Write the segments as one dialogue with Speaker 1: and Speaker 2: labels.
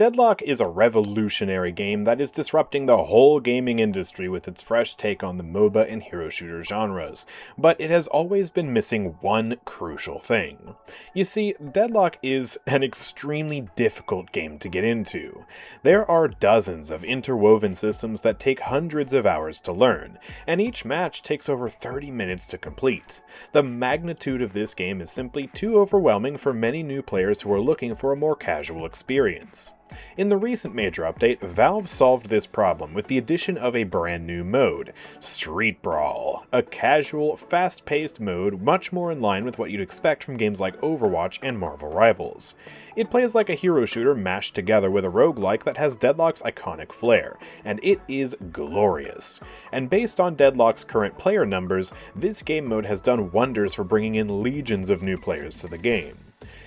Speaker 1: Deadlock is a revolutionary game that is disrupting the whole gaming industry with its fresh take on the MOBA and hero shooter genres, but it has always been missing one crucial thing. You see, Deadlock is an extremely difficult game to get into. There are dozens of interwoven systems that take hundreds of hours to learn, and each match takes over 30 minutes to complete. The magnitude of this game is simply too overwhelming for many new players who are looking for a more casual experience. In the recent major update, Valve solved this problem with the addition of a brand new mode, Street Brawl, a casual, fast-paced mode much more in line with what you'd expect from games like Overwatch and Marvel Rivals. It plays like a hero shooter mashed together with a roguelike that has Deadlock's iconic flair, and it is glorious. And based on Deadlock's current player numbers, this game mode has done wonders for bringing in legions of new players to the game.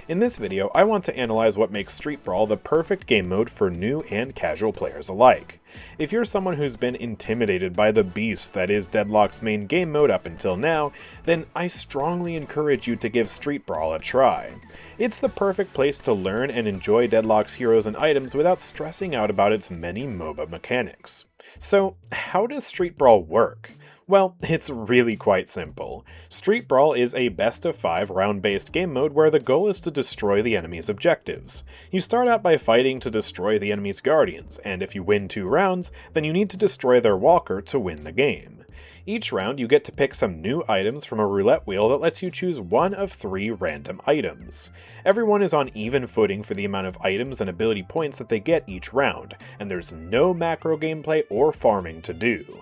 Speaker 1: In this video, I want to analyze what makes Street Brawl the perfect game mode for new and casual players alike. If you're someone who's been intimidated by the beast that is Deadlock's main game mode up until now, then I strongly encourage you to give Street Brawl a try. It's the perfect place to learn and enjoy Deadlock's heroes and items without stressing out about its many MOBA mechanics. So, how does Street Brawl work? Well, it's really quite simple. Street Brawl is a best-of-5 round-based game mode where the goal is to destroy the enemy's objectives. You start out by fighting to destroy the enemy's guardians, and if you win 2 rounds, then you need to destroy their walker to win the game. Each round you get to pick some new items from a roulette wheel that lets you choose one of 3 random items. Everyone is on even footing for the amount of items and ability points that they get each round, and there's no macro gameplay or farming to do.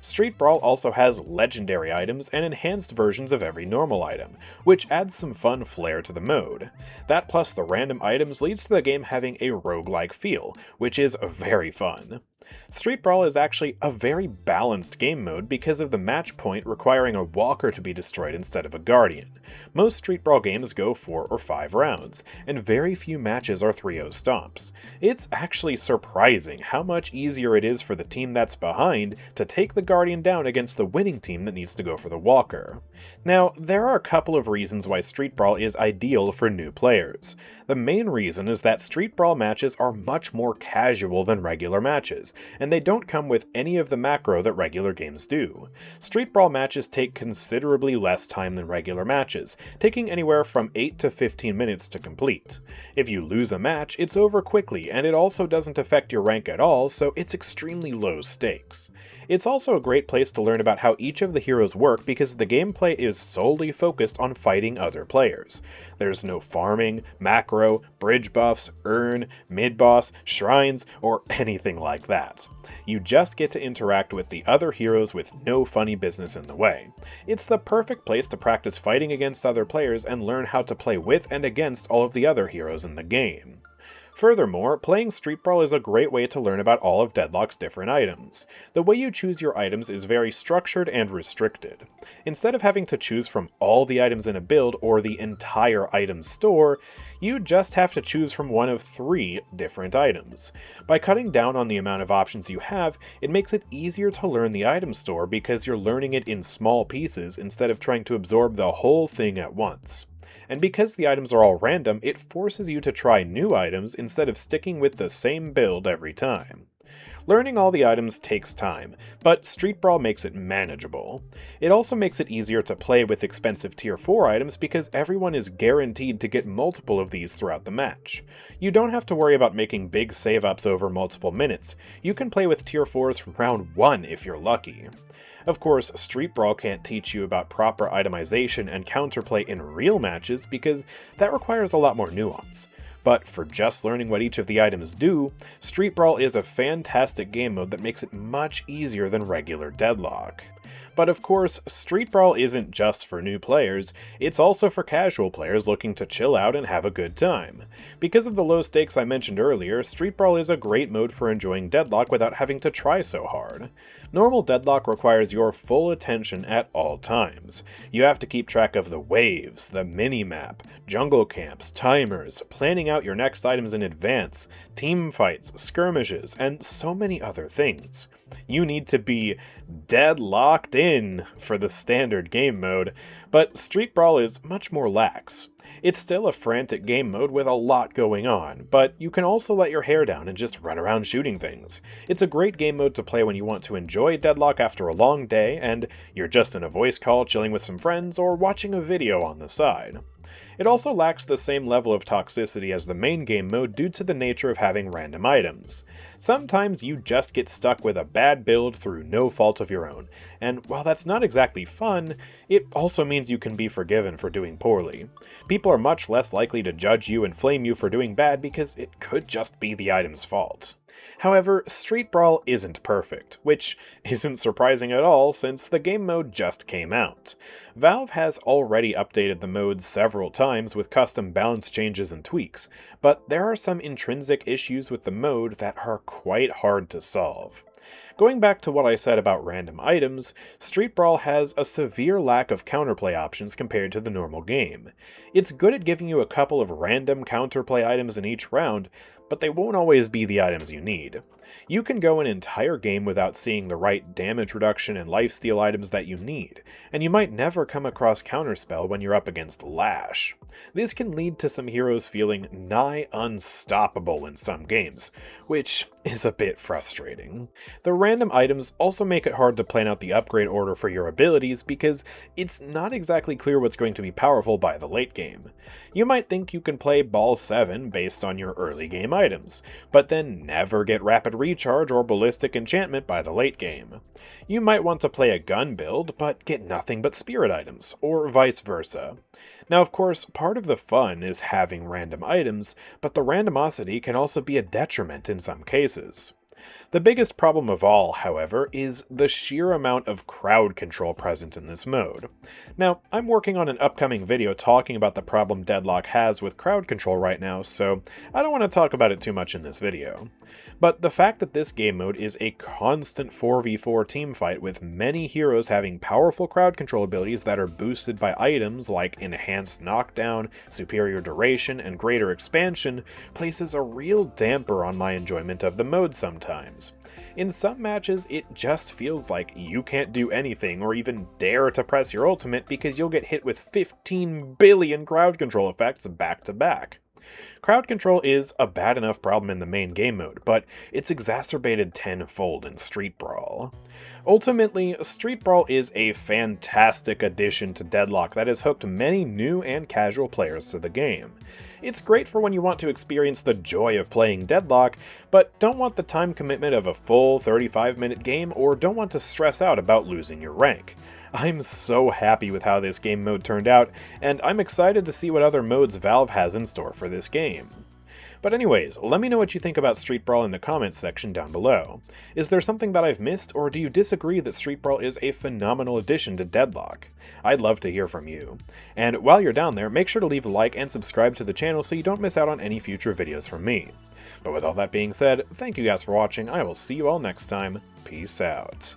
Speaker 1: Street Brawl also has legendary items and enhanced versions of every normal item, which adds some fun flair to the mode. That plus the random items leads to the game having a roguelike feel, which is very fun. Street Brawl is actually a very balanced game mode because of the match point requiring a walker to be destroyed instead of a guardian. Most Street Brawl games go 4 or 5 rounds, and very few matches are 3-0 stomps. It's actually surprising how much easier it is for the team that's behind to take the guardian down against the winning team that needs to go for the walker. Now, there are a couple of reasons why Street Brawl is ideal for new players. The main reason is that Street Brawl matches are much more casual than regular matches, and they don't come with any of the macro that regular games do. Street Brawl matches take considerably less time than regular matches, taking anywhere from 8 to 15 minutes to complete. If you lose a match, it's over quickly, and it also doesn't affect your rank at all, so it's extremely low stakes. It's also a great place to learn about how each of the heroes work because the gameplay is solely focused on fighting other players. There's no farming, macro, bridge buffs, urn, mid-boss, shrines, or anything like that. You just get to interact with the other heroes with no funny business in the way. It's the perfect place to practice fighting against other players and learn how to play with and against all of the other heroes in the game. Furthermore, playing Street Brawl is a great way to learn about all of Deadlock's different items. The way you choose your items is very structured and restricted. Instead of having to choose from all the items in a build or the entire item store, you just have to choose from one of 3 different items. By cutting down on the amount of options you have, it makes it easier to learn the item store because you're learning it in small pieces instead of trying to absorb the whole thing at once. And because the items are all random, it forces you to try new items instead of sticking with the same build every time. Learning all the items takes time, but Street Brawl makes it manageable. It also makes it easier to play with expensive Tier 4 items because everyone is guaranteed to get multiple of these throughout the match. You don't have to worry about making big save-ups over multiple minutes. You can play with Tier 4s from round 1 if you're lucky. Of course, Street Brawl can't teach you about proper itemization and counterplay in real matches because that requires a lot more nuance. But for just learning what each of the items do, Street Brawl is a fantastic game mode that makes it much easier than regular Deadlock. But of course, Street Brawl isn't just for new players, it's also for casual players looking to chill out and have a good time. Because of the low stakes I mentioned earlier, Street Brawl is a great mode for enjoying Deadlock without having to try so hard. Normal Deadlock requires your full attention at all times. You have to keep track of the waves, the mini-map, jungle camps, timers, planning out your next items in advance, team fights, skirmishes, and so many other things. You need to be deadlocked in win for the standard game mode, but Street Brawl is much more lax. It's still a frantic game mode with a lot going on, but you can also let your hair down and just run around shooting things. It's a great game mode to play when you want to enjoy Deadlock after a long day and you're just in a voice call chilling with some friends or watching a video on the side. It also lacks the same level of toxicity as the main game mode due to the nature of having random items. Sometimes you just get stuck with a bad build through no fault of your own, and while that's not exactly fun, it also means you can be forgiven for doing poorly. People are much less likely to judge you and flame you for doing bad because it could just be the item's fault. However, Street Brawl isn't perfect, which isn't surprising at all since the game mode just came out. Valve has already updated the mode several times with custom balance changes and tweaks, but there are some intrinsic issues with the mode that are quite hard to solve. Going back to what I said about random items, Street Brawl has a severe lack of counterplay options compared to the normal game. It's good at giving you a couple of random counterplay items in each round, but they won't always be the items you need. You can go an entire game without seeing the right damage reduction and lifesteal items that you need, and you might never come across Counterspell when you're up against Lash. This can lead to some heroes feeling nigh unstoppable in some games, which is a bit frustrating. The random items also make it hard to plan out the upgrade order for your abilities because it's not exactly clear what's going to be powerful by the late game. You might think you can play Ball 7 based on your early game items, but then never get Rapid Recharge or Ballistic Enchantment by the late game. You might want to play a gun build, but get nothing but spirit items, or vice versa. Now of course, part of the fun is having random items, but the randomosity can also be a detriment in some cases. The biggest problem of all, however, is the sheer amount of crowd control present in this mode. Now, I'm working on an upcoming video talking about the problem Deadlock has with crowd control right now, so I don't want to talk about it too much in this video. But the fact that this game mode is a constant 4v4 teamfight with many heroes having powerful crowd control abilities that are boosted by items like Enhanced Knockdown, Superior Duration, and Greater Expansion places a real damper on my enjoyment of the mode sometimes. In some matches, it just feels like you can't do anything or even dare to press your ultimate because you'll get hit with 15 billion crowd control effects back to back. Crowd control is a bad enough problem in the main game mode, but it's exacerbated tenfold in Street Brawl. Ultimately, Street Brawl is a fantastic addition to Deadlock that has hooked many new and casual players to the game. It's great for when you want to experience the joy of playing Deadlock, but don't want the time commitment of a full 35-minute game or don't want to stress out about losing your rank. I'm so happy with how this game mode turned out, and I'm excited to see what other modes Valve has in store for this game. But anyways, let me know what you think about Street Brawl in the comments section down below. Is there something that I've missed, or do you disagree that Street Brawl is a phenomenal addition to Deadlock? I'd love to hear from you. And while you're down there, make sure to leave a like and subscribe to the channel so you don't miss out on any future videos from me. But with all that being said, thank you guys for watching, I will see you all next time, peace out.